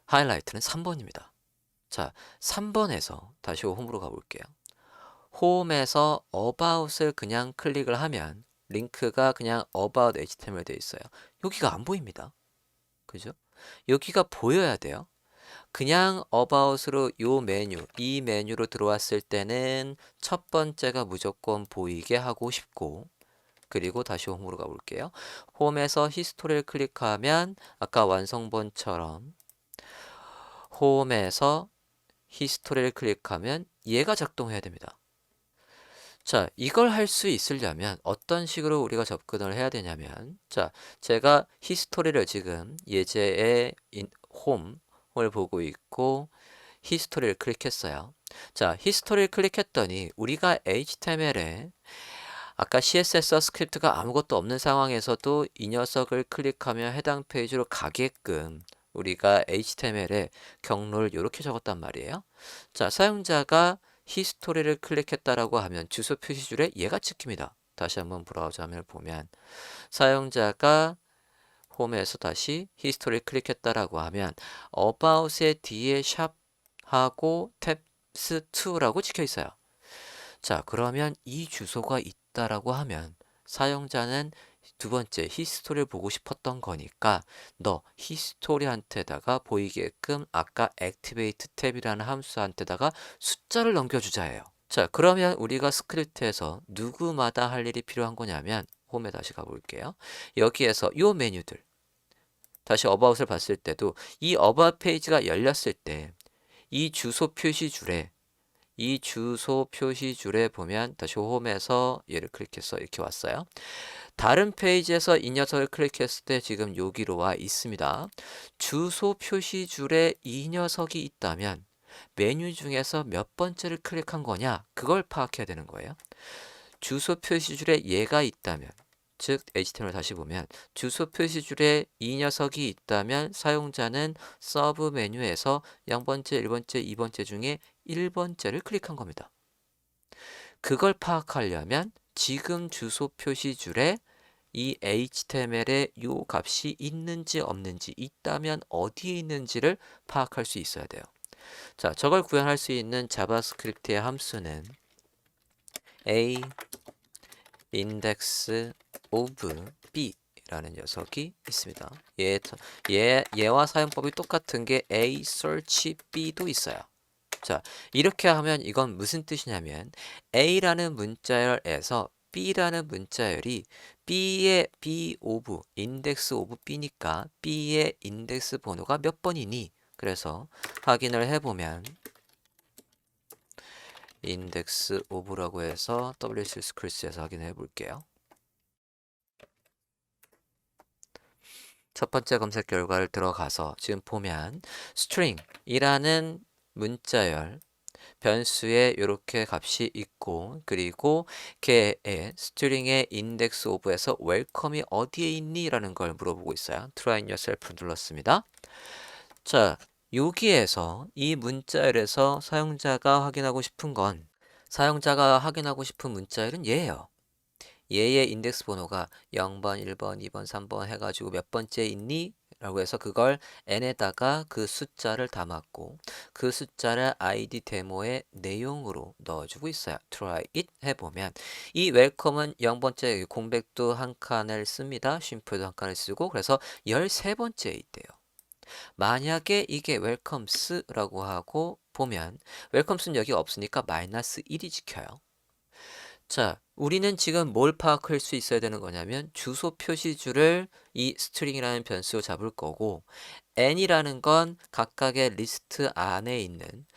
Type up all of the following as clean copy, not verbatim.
하이라이트는 3번입니다. 자, 3번에서 다시 홈으로 가볼게요. 홈에서 about을 그냥 클릭을 하면 링크가 그냥 about HTML 되어 있어요. 여기가 안 보입니다. 그죠? 여기가 보여야 돼요. 그냥 about으로 이 메뉴로 들어왔을 때는 첫 번째가 무조건 보이게 하고 싶고, 그리고 다시 홈으로 가볼게요. 홈에서 히스토리를 클릭하면 아까 완성본처럼 홈에서 히스토리를 클릭하면 얘가 작동해야 됩니다. 자, 이걸 할 수 있으려면 어떤 식으로 우리가 접근을 해야 되냐면, 자, 제가 히스토리를 지금 예제의 홈을 보고 있고 히스토리를 클릭했어요. 자, 히스토리를 클릭했더니 우리가 HTML에 아까 CSS 스크립트가 아무것도 없는 상황에서도 이 녀석을 클릭하면 해당 페이지로 가게끔 우리가 HTML에 경로를 이렇게 적었단 말이에요. 자, 사용자가 히스토리를 클릭했다라고 하면 주소 표시줄에 얘가 찍힙니다. 다시 한번 브라우저 화면을 보면 사용자가 홈에서 다시 히스토리를 클릭했다라고 하면 about의 뒤에 샵하고 탭스2라고 찍혀 있어요. 자, 그러면 이 주소가 있다라고 하면 사용자는 두 번째 히스토리를 보고 싶었던 거니까 너 히스토리한테다가 보이게끔 아까 activate 탭이라는 함수한테다가 숫자를 넘겨주자예요. 자, 그러면 우리가 스크립트에서 누구마다 할 일이 필요한 거냐면 홈에 다시 가볼게요. 여기에서 요 메뉴들 다시 about을 봤을 때도 이 about 페이지가 열렸을 때 이 주소 표시줄에 보면 다시 홈에서 얘를 클릭해서 이렇게 왔어요. 다른 페이지에서 이 녀석을 클릭했을 때 지금 여기로 와 있습니다. 주소 표시줄에 이 녀석이 있다면 메뉴 중에서 몇 번째를 클릭한 거냐? 그걸 파악해야 되는 거예요. 주소 표시줄에 얘가 있다면, 즉 HTML 다시 보면 주소 표시줄에 이 녀석이 있다면 사용자는 서브 메뉴에서 0번째, 1번째, 2번째 중에 1번째를 클릭한 겁니다. 그걸 파악하려면 지금 주소 표시줄에 이 HTML에 이 값이 있는지 없는지, 있다면 어디에 있는지를 파악할 수 있어야 돼요. 자, 저걸 구현할 수 있는 자바스크립트의 함수는 a index of b라는 녀석이 있습니다. 얘와 사용법이 똑같은 게 a search b도 있어요. 자, 이렇게 하면 이건 무슨 뜻이냐면 a라는 문자열에서 b라는 문자열이 b의 b of index of b니까 b의 인덱스 번호가 몇 번이니? 그래서 확인을 해보면 index of라고 해서 WC 스크립트에서 확인해 볼게요. 첫 번째 검색 결과를 들어가서 지금 보면 string이라는 문자열 변수에 이렇게 값이 있고, 그리고 걔의 string의 index of에서 welcome이 어디에 있니? 라는 걸 물어보고 있어요. try yourself 눌렀습니다. 자, 여기에서 이 문자열에서 사용자가 확인하고 싶은 문자열은 얘예요. 얘의 인덱스 번호가 0번, 1번, 2번, 3번 해가지고 몇 번째 있니? 라고 해서 그걸 n에다가 그 숫자를 담았고 그 숫자를 id 데모의 내용으로 넣어주고 있어요. try it 해보면 이 웰컴은 0번째 공백도 한 칸을 씁니다. 쉼표도 한 칸을 쓰고 그래서 13번째에 있대요. 만약에 이게 웰컴스라고 하고 보면 웰컴스는 여기 없으니까 -1이 지켜요. 자, 우리는 지금 뭘 파악할 수 있어야 되는 거냐면 주소 표시줄을 이 string이라는 변수로 잡을 거고 n이라는 건 각각의 리스트 안에 있는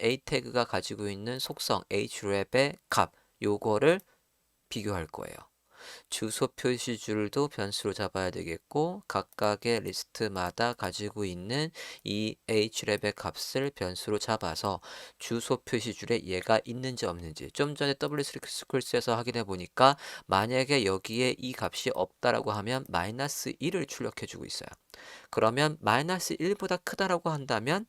a 태그가 가지고 있는 속성 href의 값 요거를 비교할 거예요. 주소 표시줄도 변수로 잡아야 되겠고 각각의 리스트마다 가지고 있는 이 href의 값을 변수로 잡아서 주소 표시줄에 얘가 있는지 없는지 좀 전에 WSQL에서 확인해 보니까 만약에 여기에 이 값이 없다라고 하면 -1을 출력해 주고 있어요. 그러면 -1보다 크다라고 한다면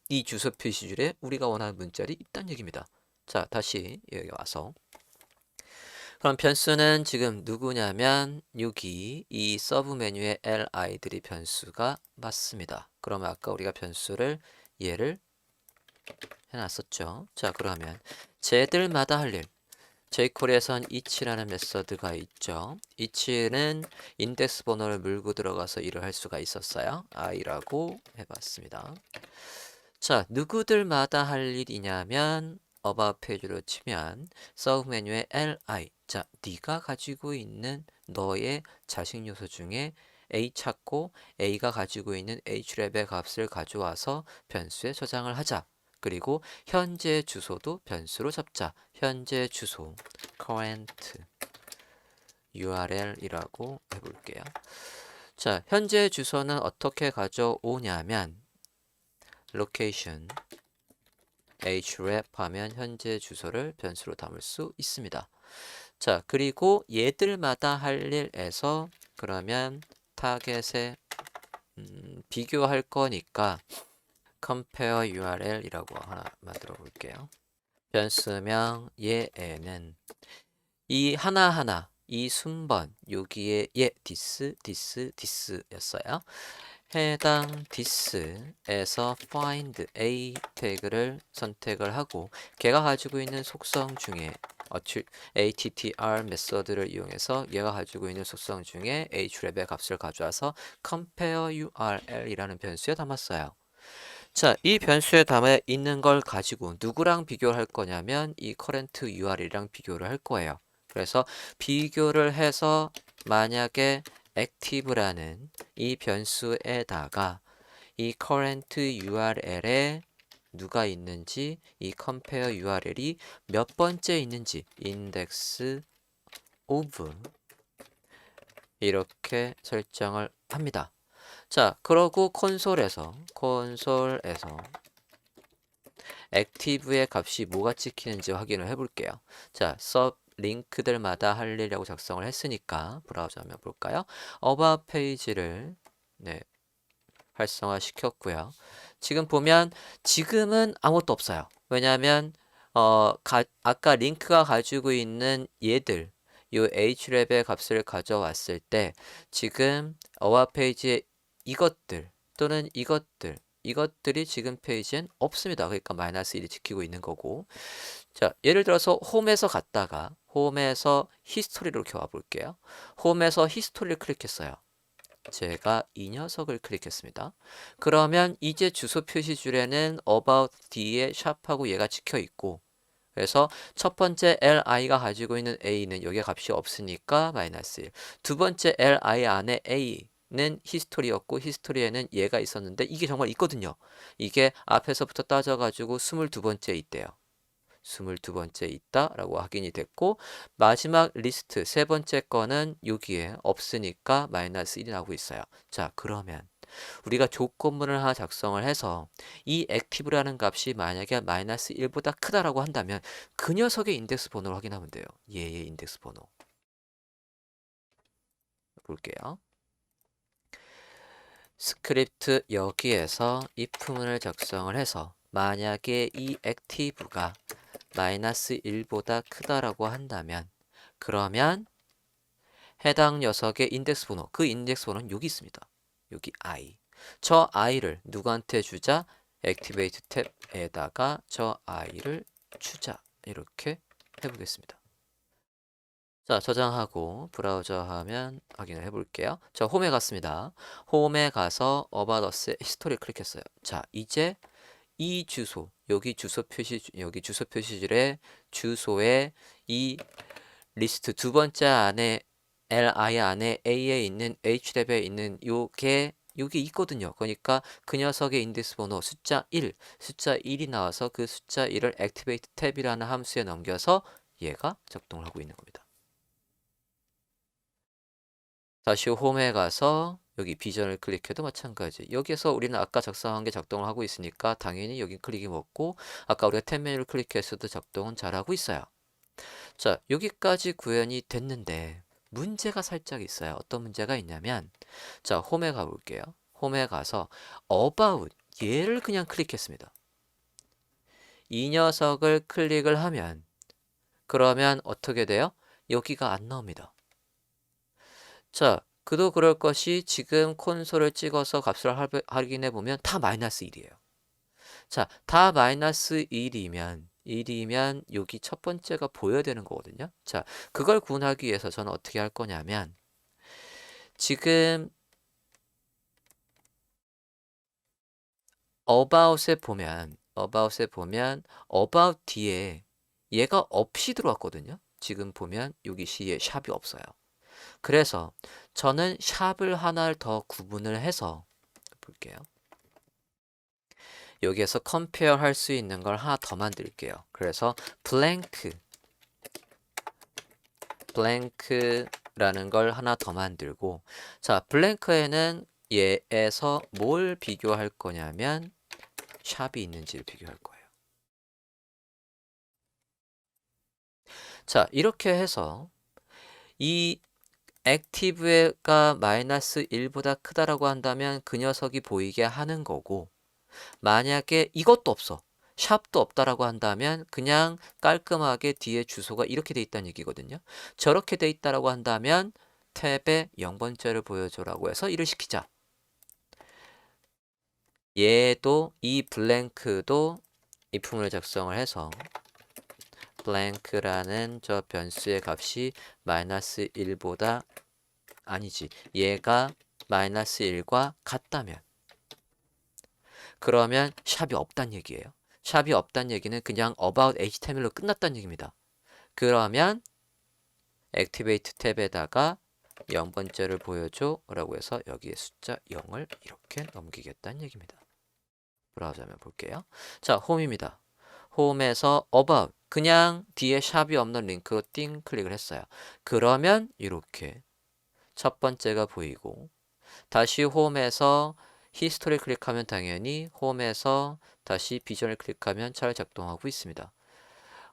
이 주소 표시줄에 우리가 원하는 문자열이 있다는 얘기입니다. 자, 다시 여기 와서 그럼 변수는 지금 누구냐면 여기 이 서브 메뉴의 li들이 변수가 맞습니다. 그러면 아까 우리가 변수를 얘를 해놨었죠. 자, 그러면 쟤들마다 할 일. jQuery에선 each라는 메서드가 있죠. each는 인덱스 번호를 물고 들어가서 일을 할 수가 있었어요. i라고 해봤습니다. 자, 누구들마다 할 일이냐면 about page로 치면 서브 메뉴에 li. 자, 네가 가지고 있는 너의 자식 요소 중에 a 찾고 a가 가지고 있는 href의 값을 가져와서 변수에 저장을 하자. 그리고 현재 주소도 변수로 잡자. 현재 주소 current url이라고 해볼게요. 자, 현재 주소는 어떻게 가져오냐면 location href 하면 현재 주소를 변수로 담을 수 있습니다. 자, 그리고 얘들마다 할 일에서 그러면 타겟에 비교할 거니까 compare url이라고 하나 만들어 볼게요. 변수명 얘는 이 하나하나 이 순번 여기에 this였어요. 해당 this에서 find a 태그를 선택을 하고 걔가 가지고 있는 속성 중에 attr 메서드를 이용해서 얘가 가지고 있는 속성 중에 href의 값을 가져와서 compare url이라는 변수에 담았어요. 자, 이 변수에 담아 있는 걸 가지고 누구랑 비교를 할 거냐면 이 current url이랑 비교를 할 거예요. 그래서 비교를 해서 만약에 active라는 이 변수에다가 이 current url에 누가 있는지 이 compare url이 몇 번째 있는지 index of 이렇게 설정을 합니다. 자, 그러고 콘솔에서 액티브의 값이 뭐가 찍히는지 확인을 해볼게요. 자, sub 링크들마다 할 일이라고 작성을 했으니까 브라우저 한번 볼까요? about 페이지를 활성화 시켰고요. 지금 보면 지금은 아무것도 없어요. 왜냐하면 아까 링크가 가지고 있는 얘들 요 href의 값을 가져왔을 때 지금 about 페이지에 이것들 또는 이것들이 지금 페이지엔 없습니다. 그러니까 마이너스 1이 지키고 있는 거고. 자, 예를 들어서 홈에서 갔다가 홈에서 히스토리로 이렇게 와볼게요. 홈에서 히스토리를 클릭했어요. 제가 이 녀석을 클릭했습니다. 그러면 이제 주소 표시줄에는 about 뒤에 샵하고 얘가 찍혀 있고 그래서 첫 번째 li가 가지고 있는 a는 여기에 값이 없으니까 마이너스 1. 두 번째 li 안에 a는 히스토리였고 히스토리에는 얘가 있었는데 이게 정말 있거든요. 이게 앞에서부터 따져가지고 22번째 있대요. 22번째 있다라고 확인이 됐고 마지막 리스트 세 번째 거는 여기에 없으니까 마이너스 1이 나오고 있어요. 자, 그러면 우리가 조건문을 하나 작성을 해서 이 액티브라는 값이 만약에 마이너스 1보다 크다라고 한다면 그 녀석의 인덱스 번호를 확인하면 돼요. 얘의 인덱스 번호. 볼게요. 스크립트 여기에서 if문을 작성을 해서 만약에 이 액티브가 마이너스 1보다 크다라고 한다면 그러면 해당 녀석의 인덱스 번호, 그 인덱스 번호는 여기 있습니다. 여기 i. 저 i를 누구한테 주자? 액티베이트 탭에다가 저 i를 주자. 이렇게 해보겠습니다. 자, 저장하고 브라우저 하면 확인을 해볼게요. 저 홈에 갔습니다. 홈에 가서 About Us 히스토리 클릭했어요. 자, 이제 이 주소, 여기 주소 표시줄에 주소에 이 리스트 두 번째 안에 li 안에 a에 있는 href에 있는 요게 여기 있거든요. 그러니까 그 녀석의 인덱스 번호 숫자 1이 나와서 그 숫자 1을 activate tab이라는 함수에 넘겨서 얘가 작동을 하고 있는 겁니다. 다시 홈에 가서 여기 비전을 클릭해도 마찬가지. 여기에서 우리는 아까 작성한 게 작동을 하고 있으니까 당연히 여기 클릭이 먹고 아까 우리가 탭 메뉴를 클릭했어도 작동은 잘하고 있어요. 자, 여기까지 구현이 됐는데 문제가 살짝 있어요. 어떤 문제가 있냐면 자, 홈에 가볼게요. 홈에 가서 about 얘를 그냥 클릭했습니다. 이 녀석을 클릭을 하면 그러면 어떻게 돼요? 여기가 안 나옵니다. 자, 그도 그럴 것이 지금 콘솔을 찍어서 값을 확인해 보면 다 마이너스 1이에요. 자, 다 마이너스 1이면 여기 첫 번째가 보여야 되는 거거든요. 자, 그걸 구분하기 위해서 저는 어떻게 할 거냐면 지금 about에 보면 about 뒤에 얘가 없이 들어왔거든요. 지금 보면 여기 시에 샵이 없어요. 그래서 저는 샵을 하나를 더 구분을 해서 볼게요. 여기에서 compare 할 수 있는 걸 하나 더 만들게요. 그래서 blank라는 걸 하나 더 만들고, 자, blank에는 얘에서 뭘 비교할 거냐면 샵이 있는지를 비교할 거예요. 자, 이렇게 해서 이 액티브가 마이너스 1보다 크다라고 한다면 그 녀석이 보이게 하는 거고, 만약에 이것도 없어, 샵도 없다라고 한다면 그냥 깔끔하게 뒤에 주소가 이렇게 돼 있다는 얘기거든요. 저렇게 돼 있다라고 한다면 탭에 0번째를 보여줘라고 해서 일을 시키자. 얘도 이 블랭크도 if문을 작성을 해서 블랭크라는 저 변수의 값이 마이너스 1보다 아니지, 얘가 마이너스 1과 같다면, 그러면 샵이 없단 얘기예요. 샵이 없단 얘기는 그냥 about html로 끝났단 얘기입니다. 그러면 activate 탭에다가 0번째를 보여줘 라고 해서 여기에 숫자 0을 이렇게 넘기겠다는 얘기입니다. 브라우저 화면 볼게요. 자, 홈입니다. 홈에서 about, 그냥 뒤에 샵이 없는 링크로 띵 클릭을 했어요. 그러면 이렇게 첫 번째가 보이고, 다시 홈에서 히스토리 클릭하면 당연히 홈에서 다시 비전을 클릭하면 잘 작동하고 있습니다.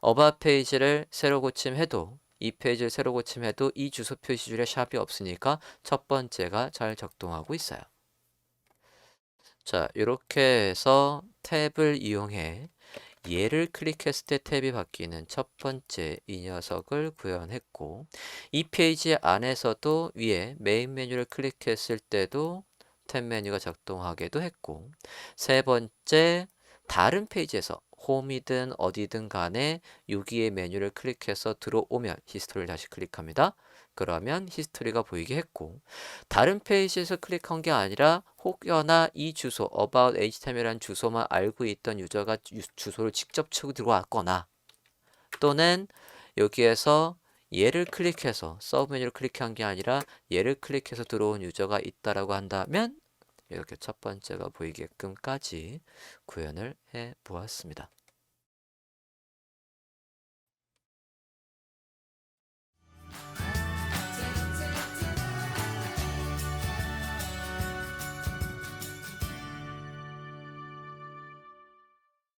about 페이지를 새로 고침해도, 이 페이지를 새로 고침해도 이 주소 표시줄에 샵이 없으니까 첫 번째가 잘 작동하고 있어요. 자, 이렇게 해서 탭을 이용해 얘를 클릭했을 때 탭이 바뀌는 첫 번째 이 녀석을 구현했고, 이 페이지 안에서도 위에 메인 메뉴를 클릭했을 때도 탭 메뉴가 작동하게도 했고, 세 번째 다른 페이지에서 홈이든 어디든 간에 여기에 메뉴를 클릭해서 들어오면 히스토리를 다시 클릭합니다. 그러면 히스토리가 보이게 했고, 다른 페이지에서 클릭한 게 아니라 혹여나 이 주소 about html이라는 주소만 알고 있던 유저가 주소를 직접 치고 들어왔거나, 또는 여기에서 얘를 클릭해서 서브 메뉴를 클릭한 게 아니라 얘를 클릭해서 들어온 유저가 있다라고 한다면 이렇게 첫 번째가 보이게끔까지 구현을 해 보았습니다.